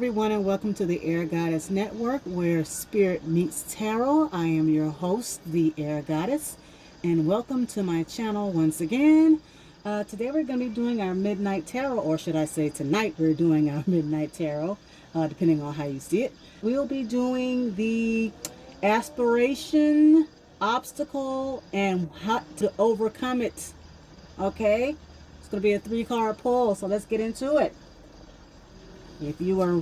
everyone, and welcome to the Air Goddess Network, where spirit meets tarot. I am your host, the Air Goddess, and welcome to my channel once again. Today we're going to be doing our Midnight Tarot, or should I say tonight we're doing our Midnight Tarot, depending on how you see it. We'll be doing the aspiration, obstacle, and how to overcome it. Okay? It's going to be a 3-card pull, so let's get into it. If you are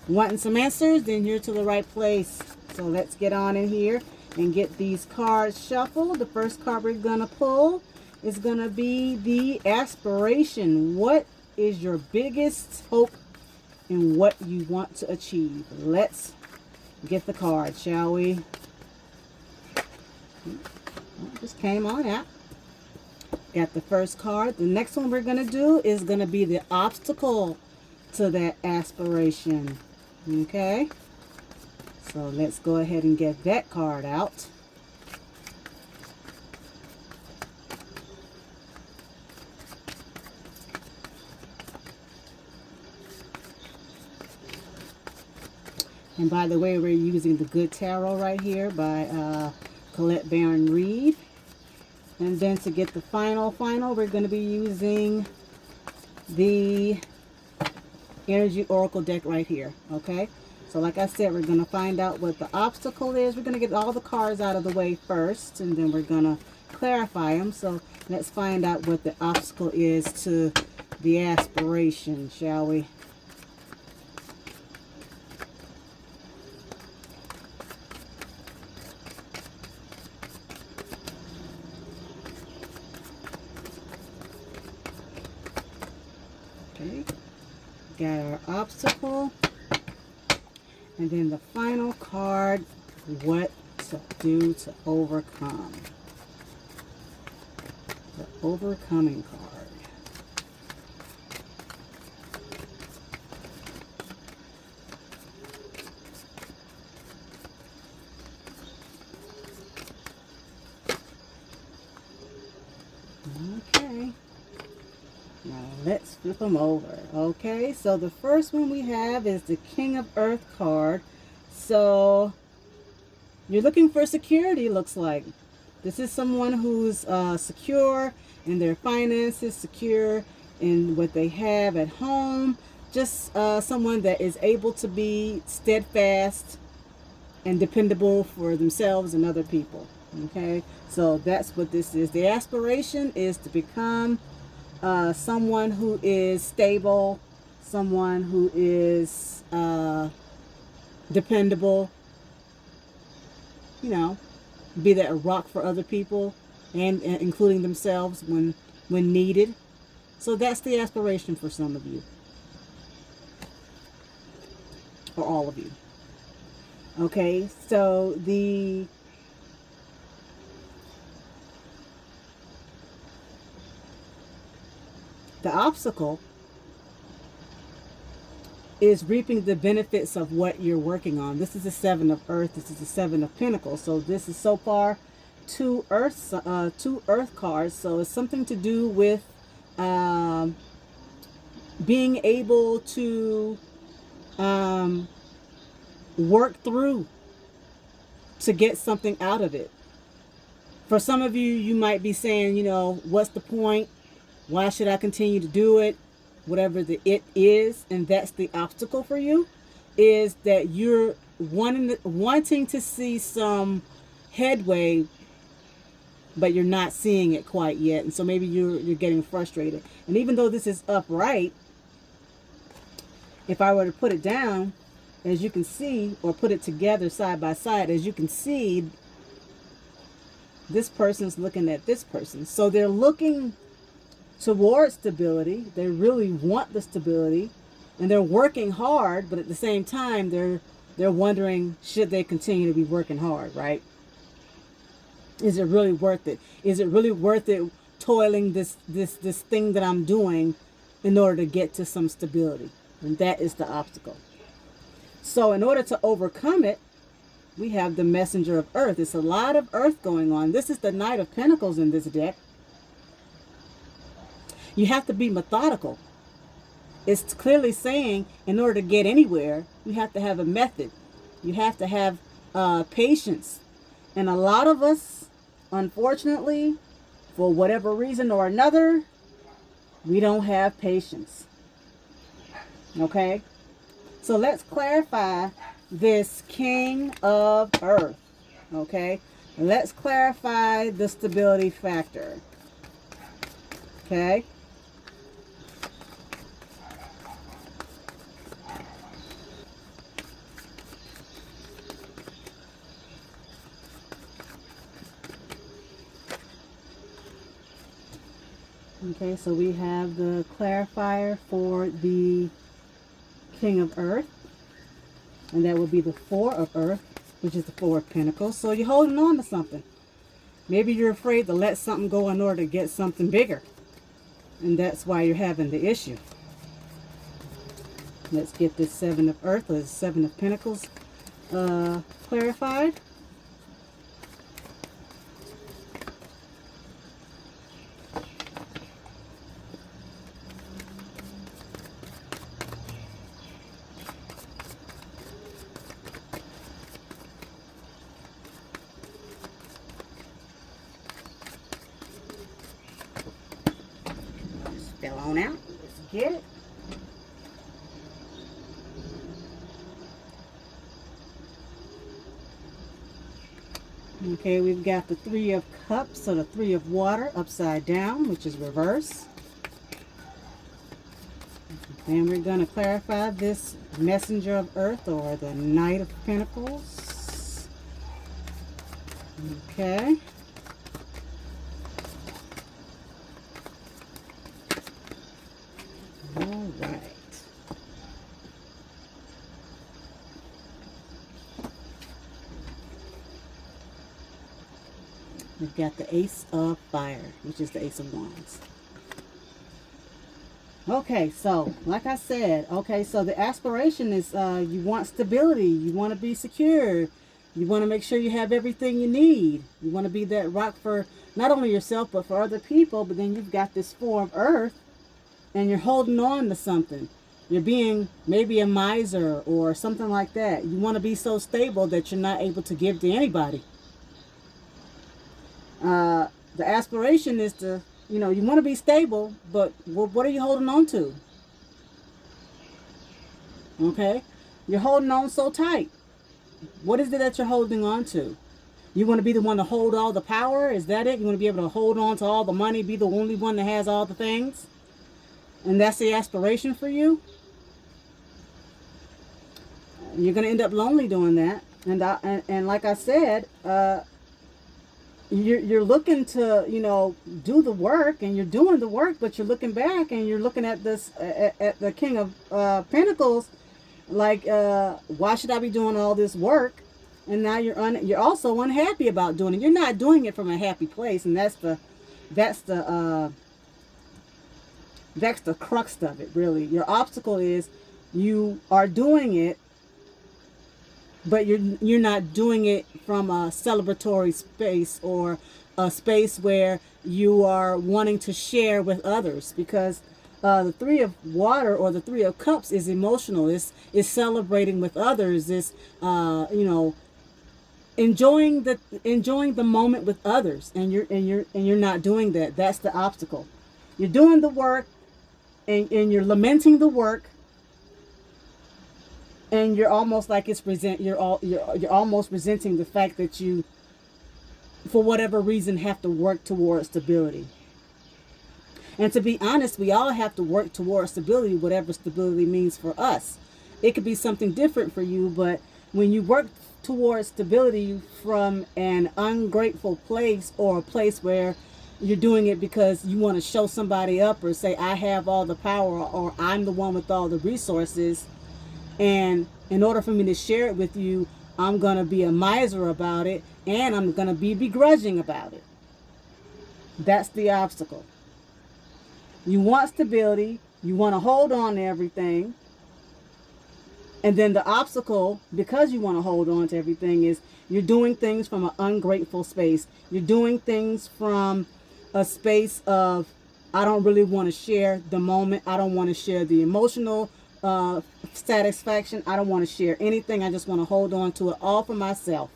wanting some answers, then you're to the right place. So let's get on in here and get these cards shuffled. The first card we're going to pull is going to be the aspiration. What is your biggest hope and what you want to achieve? Let's get the card, shall we? Just came on out. Got the first card. The next one we're going to do is going to be the obstacle to that aspiration. Okay, so let's go ahead and get that card out. And by the way, we're using the Good Tarot right here by Colette Baron-Reid. And then to get the final, we're going to be using the Energy Oracle deck right here. Okay, so like I said, we're going to find out what the obstacle is. We're going to get all the cards out of the way first, and then we're going to clarify them. So let's find out what the obstacle is to the aspiration, shall we? Okay, got our obstacle, and then the final card, what to do to overcome. The overcoming card. Okay. Now let's flip them over. Okay, so the first one we have is the King of Earth card. So you're looking for security, looks like. This is someone who's secure in their finances, secure in what they have at home. Just someone that is able to be steadfast and dependable for themselves and other people. Okay, so that's what this is. The aspiration is to become someone who is stable, someone who is dependable, you know, be that a rock for other people and including themselves when needed. So that's the aspiration for some of you, or all of you. Okay, so the obstacle is reaping the benefits of what you're working on. This is the 7 of Earth. This is the 7 of Pentacles. So this is so far two Earth cards. So it's something to do with being able to work through to get something out of it. For some of you, you might be saying, you know, what's the point? Why should I continue to do it? Whatever the it is, and that's the obstacle for you, is that you're wanting to see some headway, but you're not seeing it quite yet, and so maybe you're getting frustrated. And even though this is upright, if I were to put it down, as you can see, or put it together side by side, as you can see, this person's looking at this person, so they're looking towards stability. They really want the stability, and they're working hard, but at the same time they're wondering, should they continue to be working hard, right? Is it really worth it? Is it really worth it toiling this thing that I'm doing in order to get to some stability? And that is the obstacle. So in order to overcome it, we have the Messenger of Earth. It's a lot of Earth going on. This is the Knight of Pentacles in this deck. You have to be methodical. It's clearly saying in order to get anywhere, you have to have a method. You have to have patience. And a lot of us, unfortunately, for whatever reason or another, we don't have patience. Okay? So let's clarify this King of Earth. Okay? Let's clarify the stability factor. Okay? Okay, so we have the clarifier for the King of Earth. And that would be the Four of Earth, which is the Four of Pentacles. So you're holding on to something. Maybe you're afraid to let something go in order to get something bigger. And that's why you're having the issue. Let's get this Seven of Earth, or Seven of Pentacles, clarified. Spill on out. Let's get it. Okay, we've got the Three of Cups, so the Three of Water upside down, which is reverse. And we're going to clarify this Messenger of Earth, or the Knight of Pentacles. Okay. All right. We've got the Ace of Fire, which is the Ace of Wands. Okay, so like I said, okay, so the aspiration is you want stability, you want to be secure, you want to make sure you have everything you need. You want to be that rock for not only yourself but for other people. But then you've got this Four of Earth, and you're holding on to something. You're being maybe a miser or something like that. You want to be so stable that you're not able to give to anybody. The aspiration is to, you know, you want to be stable, but what are you holding on to? Okay? You're holding on so tight. What is it that you're holding on to? You want to be the one to hold all the power? Is that it? You want to be able to hold on to all the money, be the only one that has all the things? And that's the aspiration for you? You're going to end up lonely doing that. And like I said, you're looking to, you know, do the work, and you're doing the work, but you're looking back and you're looking at this, at the King of Pentacles, like, why should I be doing all this work? And now you're also unhappy about doing it. You're not doing it from a happy place, and that's the crux of it, really. Your obstacle is you are doing it, but you're not doing it from a celebratory space, or a space where you are wanting to share with others, because the Three of Water, or the Three of Cups, is emotional. It's celebrating with others. It's you know, enjoying the moment with others, and you're not doing that. That's the obstacle. You're doing the work, and you're lamenting the work, and you're almost like you're almost resenting the fact that you, for whatever reason, have to work towards stability. And to be honest, we all have to work towards stability, whatever stability means for us. It could be something different for you, but when you work towards stability from an ungrateful place, or a place where you're doing it because you want to show somebody up, or say, I have all the power, or I'm the one with all the resources, and in order for me to share it with you, I'm going to be a miser about it, and I'm going to be begrudging about it. That's the obstacle. You want stability, you want to hold on to everything, and then the obstacle, because you want to hold on to everything, is you're doing things from an ungrateful space. You're doing things from a space of I don't really want to share the moment. I don't want to share the emotional satisfaction. I don't want to share anything. I just want to hold on to it all for myself.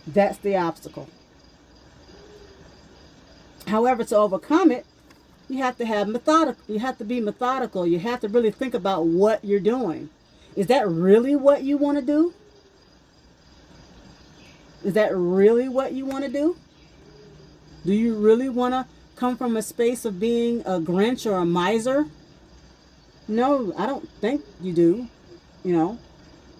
That's the obstacle. However, to overcome it, you have to have methodical. You have to be methodical. You have to really think about what you're doing. Is that really what you want to do? Is that really what you want to do? Do you really want to come from a space of being a Grinch or a miser? No, I don't think you do. You know,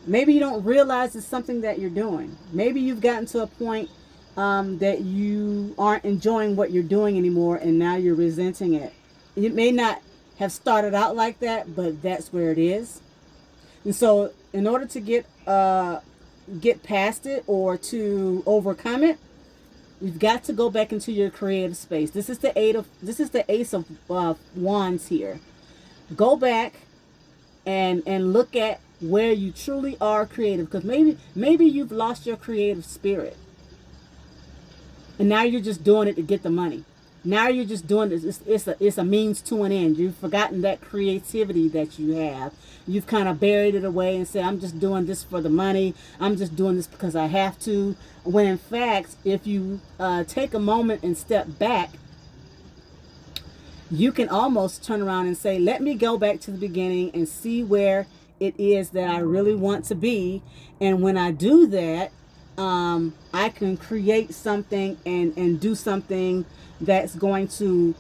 maybe you don't realize it's something that you're doing. Maybe you've gotten to a point that you aren't enjoying what you're doing anymore, and now you're resenting it. It may not have started out like that, but that's where it is. And so in order to get past it or to overcome it, you've got to go back into your creative space. This is the Ace of Wands here. Go back and look at where you truly are creative, because maybe you've lost your creative spirit. And now you're just doing it to get the money. Now you're just doing this. It's a means to an end. You've forgotten that creativity that you have. You've kind of buried it away and said, I'm just doing this for the money. I'm just doing this because I have to. When in fact, if you take a moment and step back, you can almost turn around and say, let me go back to the beginning and see where it is that I really want to be. And when I do that, I can create something and do something that's going to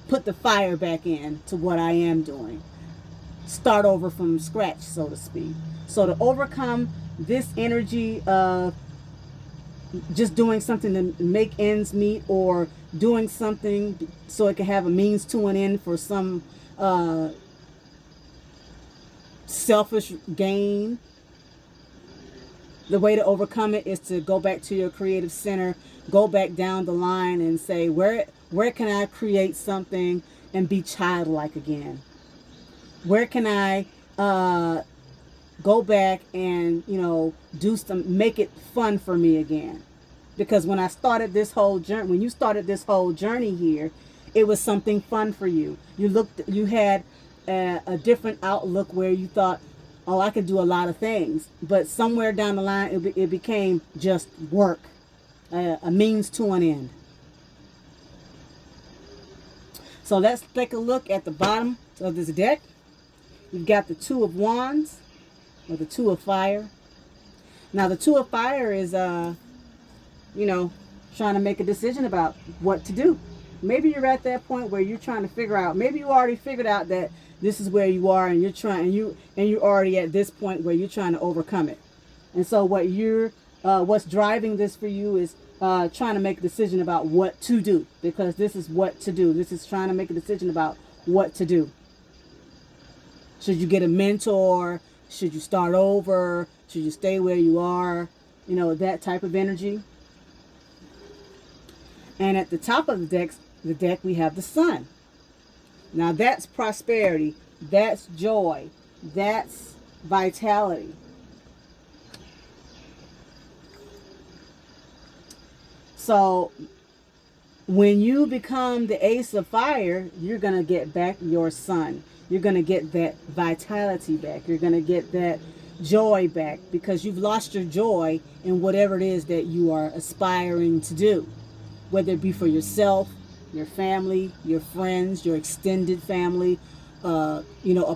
put the fire back in to what I am doing. Start over from scratch, so to speak. So to overcome this energy of just doing something to make ends meet, or doing something so it can have a means to an end for some selfish gain, the way to overcome it is to go back to your creative center, go back down the line and say, where can I create something and be childlike again? Where can I go back and, make it fun for me again? Because when I started this whole journey, when you started this whole journey here, it was something fun for you. You had a different outlook where you thought, oh, I could do a lot of things. But somewhere down the line, it became just work, a means to an end. So let's take a look at the bottom of this deck. You've got the Two of Wands, or the Two of Fire. Now, the Two of Fire is, trying to make a decision about what to do. Maybe you're at that point where you're trying to figure out, maybe you already figured out that this is where you are, and you're already at this point where you're trying to overcome it. And so what's driving this for you is trying to make a decision about what to do, because this is what to do. This is trying to make a decision about what to do. Should you get a mentor? Should you start over? Should you stay where you are? That type of energy. And at the top of the deck, we have the Sun. Now that's prosperity, that's joy, that's vitality. So when you become the Ace of Fire, you're going to get back your Sun. You're going to get that vitality back. You're going to get that joy back, because you've lost your joy in whatever it is that you are aspiring to do, whether it be for yourself, your family, your friends, your extended family, a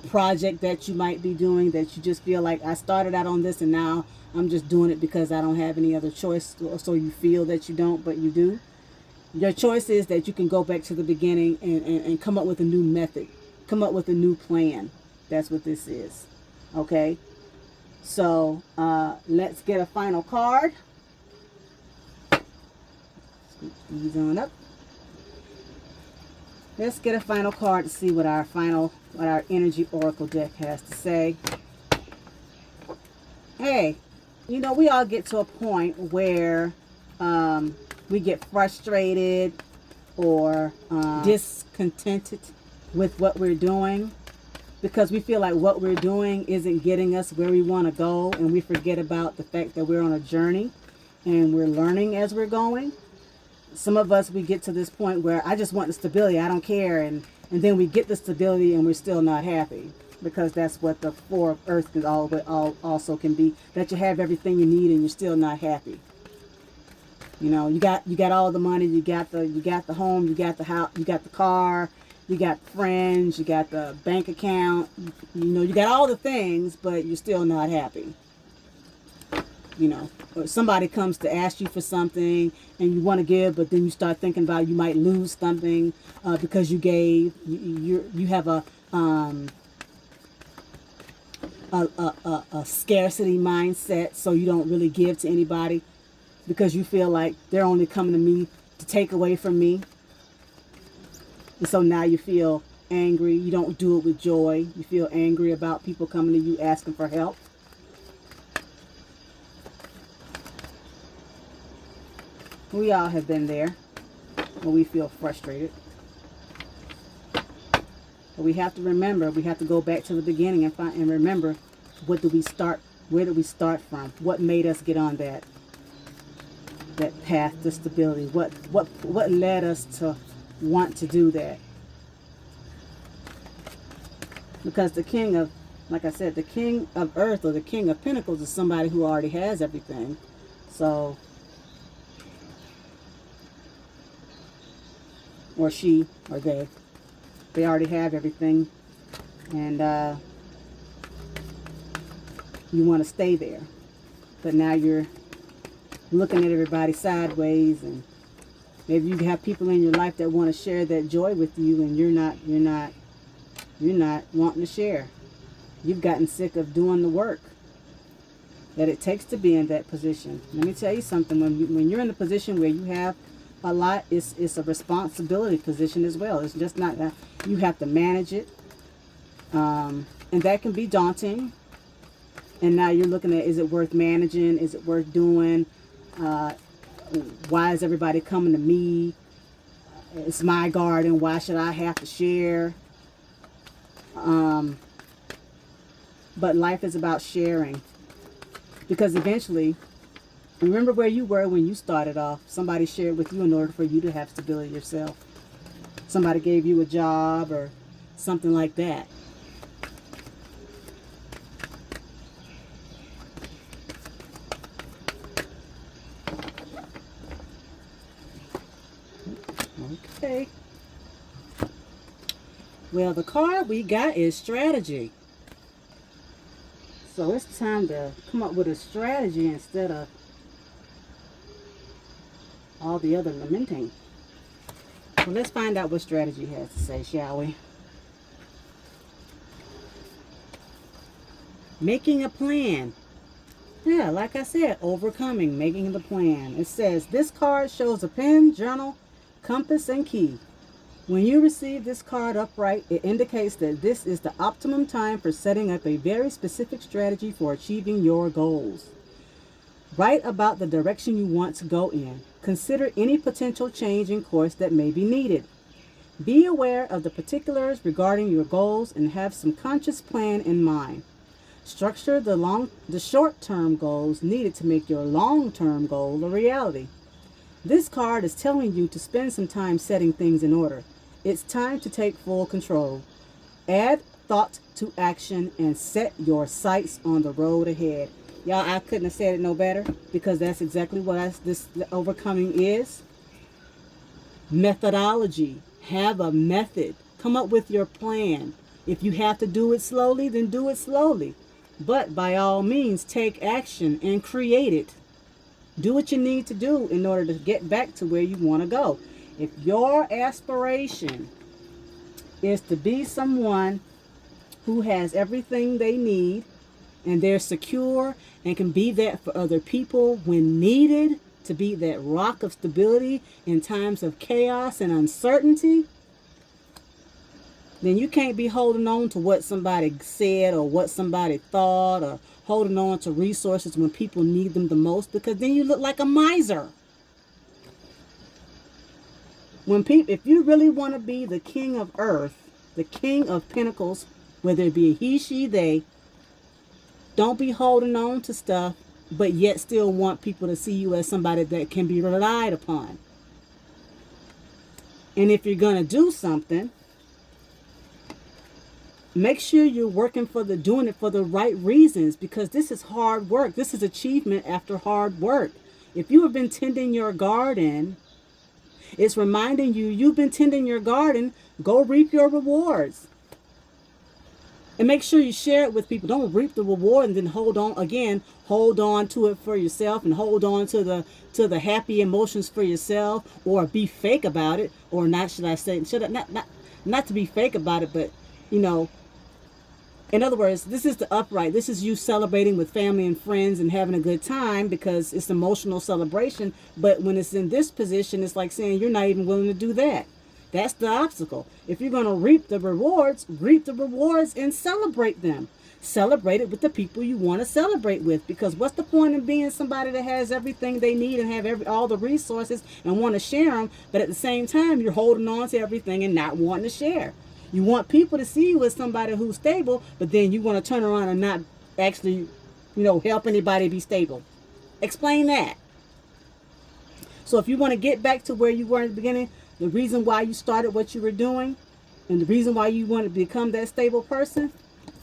project that you might be doing that you just feel like, I started out on this and now I'm just doing it because I don't have any other choice. So you feel that you don't, but you do. Your choice is that you can go back to the beginning and come up with a new method, come up with a new plan. That's what this is. Okay. So let's get a final card. Scoop these on up. Let's get a final card to see what our energy oracle deck has to say. Hey, we all get to a point where we get frustrated or discontented with what we're doing, because we feel like what we're doing isn't getting us where we want to go, and we forget about the fact that we're on a journey and we're learning as we're going. some of us, we get to this point where I just want the stability, I don't care, and then we get the stability and we're still not happy, because that's what the four of earth can also can be, that you have everything you need and you're still not happy. You know, you got all the money, you got the home, you got the house, you got the car, you got friends, you got the bank account, you know, you got all the things, but you're still not happy. You know, or somebody comes to ask you for something and you want to give, but then you start thinking about you might lose something because you gave. You have a scarcity mindset, so you don't really give to anybody because you feel like they're only coming to me to take away from me. And so now you feel angry. You don't do it with joy. You feel angry about people coming to you asking for help. We all have been there when we feel frustrated. But we have to remember, we have to go back to the beginning and remember, where did we start from? What made us get on that path to stability? What led us to want to do that? Because the king of, like I said, the king of earth or the king of pentacles is somebody who already has everything. So, or she, or they already have everything, and you want to stay there, but now you're looking at everybody sideways, and maybe you have people in your life that want to share that joy with you, and you're not wanting to share. You've gotten sick of doing the work that it takes to be in that position. Let me tell you something, when you're in the position where you have a lot, it's a responsibility position as well. It's just not that you have to manage it, and that can be daunting. And now you're looking at, is it worth managing? Is it worth doing? Why is everybody coming to me? It's my garden. Why should I have to share? But life is about sharing, because eventually, remember where you were when you started off. Somebody shared with you in order for you to have stability yourself. Somebody gave you a job or something like that. Okay. Well, the card we got is strategy. So it's time to come up with a strategy instead of all the other lamenting. Well, let's find out what strategy has to say, shall we? Making a plan. Yeah, like I said, overcoming, making the plan. It says, this card shows a pen, journal, compass, and key. When you receive this card upright, it indicates that this is the optimum time for setting up a very specific strategy for achieving your goals. Write about the direction you want to go in. Consider any potential change in course that may be needed. Be aware of the particulars regarding your goals and have some conscious plan in mind. Structure the short-term goals needed to make your long-term goal a reality. This card is telling you to spend some time setting things in order. It's time to take full control. Add thought to action and set your sights on the road ahead. Y'all, I couldn't have said it no better, because that's exactly what this overcoming is. Methodology. Have a method. Come up with your plan. If you have to do it slowly, then do it slowly. But by all means, take action and create it. Do what you need to do in order to get back to where you want to go. If your aspiration is to be someone who has everything they need and they're secure and can be that for other people when needed, to be that rock of stability in times of chaos and uncertainty, then you can't be holding on to what somebody said or what somebody thought, or holding on to resources when people need them the most, because then you look like a miser. If you really want to be the king of earth, the king of pentacles, whether it be a he, she, they, don't be holding on to stuff, but yet still want people to see you as somebody that can be relied upon. And if you're going to do something, make sure you're doing it for the right reasons, because this is hard work. This is achievement after hard work. If you have been tending your garden, it's reminding you you've been tending your garden. Go reap your rewards. And make sure you share it with people. Don't reap the reward and then hold on to it for yourself, and hold on to the happy emotions for yourself, or be fake about it, or not, not to be fake about it, but in other words, this is the upright. This is you celebrating with family and friends and having a good time, because it's emotional celebration. But when it's in this position, it's like saying you're not even willing to do that. That's the obstacle. If you're going to reap the rewards and celebrate them. Celebrate it with the people you want to celebrate with. Because what's the point in being somebody that has everything they need and have all the resources and want to share them, but at the same time you're holding on to everything and not wanting to share? You want people to see you as somebody who's stable, but then you want to turn around and not actually, help anybody be stable. Explain that. So if you want to get back to where you were in the beginning, the reason why you started what you were doing, and the reason why you want to become that stable person,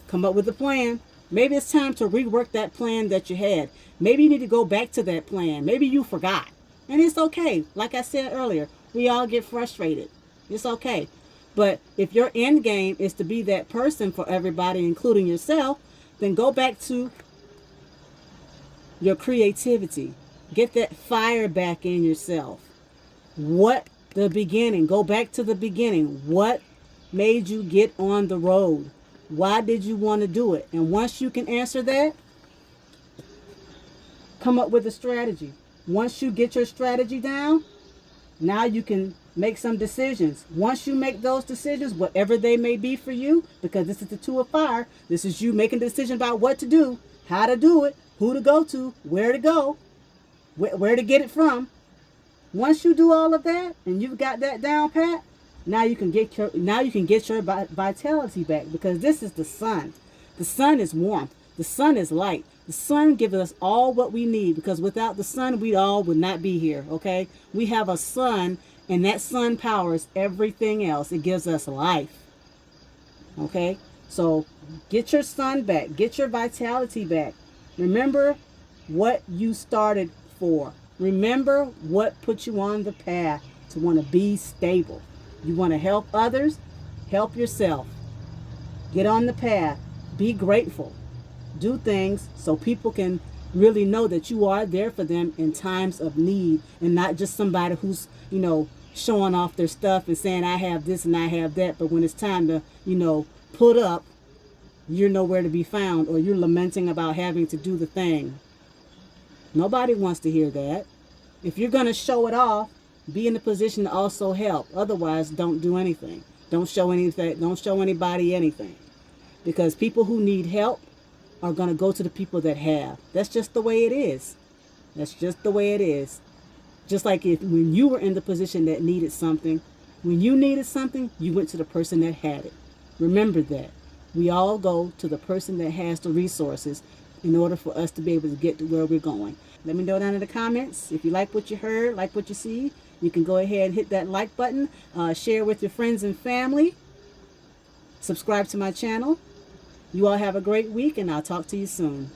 come up with a plan. Maybe it's time to rework that plan that you had. Maybe you need to go back to that plan. Maybe you forgot. And it's okay. Like I said earlier, we all get frustrated. It's okay. But if your end game is to be that person for everybody, including yourself, then go back to your creativity. Get that fire back in yourself. Go back to the beginning. What made you get on the road? Why did you want to do it? And once you can answer that, come up with a strategy. Once you get your strategy down, now you can make some decisions. Once you make those decisions, whatever they may be for you, because this is the Two of Fire, this is you making a decision about what to do, how to do it, who to go to, where to go, where to get it from. Once you do all of that and you've got that down pat, now you can get your vitality back, because this is the sun. The sun is warmth. The sun is light. The sun gives us all what we need, because without the sun, we all would not be here, okay? We have a sun, and that sun powers everything else. It gives us life, okay? So get your sun back. Get your vitality back. Remember what you started for. Remember what put you on the path to want to be stable. You want to help others, help yourself. Get on the path. Be grateful. Do things so people can really know that you are there for them in times of need, and not just somebody who's, showing off their stuff and saying, I have this and I have that. But when it's time to, put up, you're nowhere to be found, or you're lamenting about having to do the thing. Nobody wants to hear that. If you're going to show it off, be in the position to also help. Otherwise, don't do anything. Don't show anything. Don't show anybody anything. Because people who need help are going to go to the people that have. That's just the way it is. That's just the way it is. Just like when you were in the position that needed something, when you needed something, you went to the person that had it. Remember that. We all go to the person that has the resources in order for us to be able to get to where we're going. Let me know down in the comments if you like what you heard, like what you see. You can go ahead and hit that like button, share with your friends and family, subscribe to my channel. You all have a great week, and I'll talk to you soon.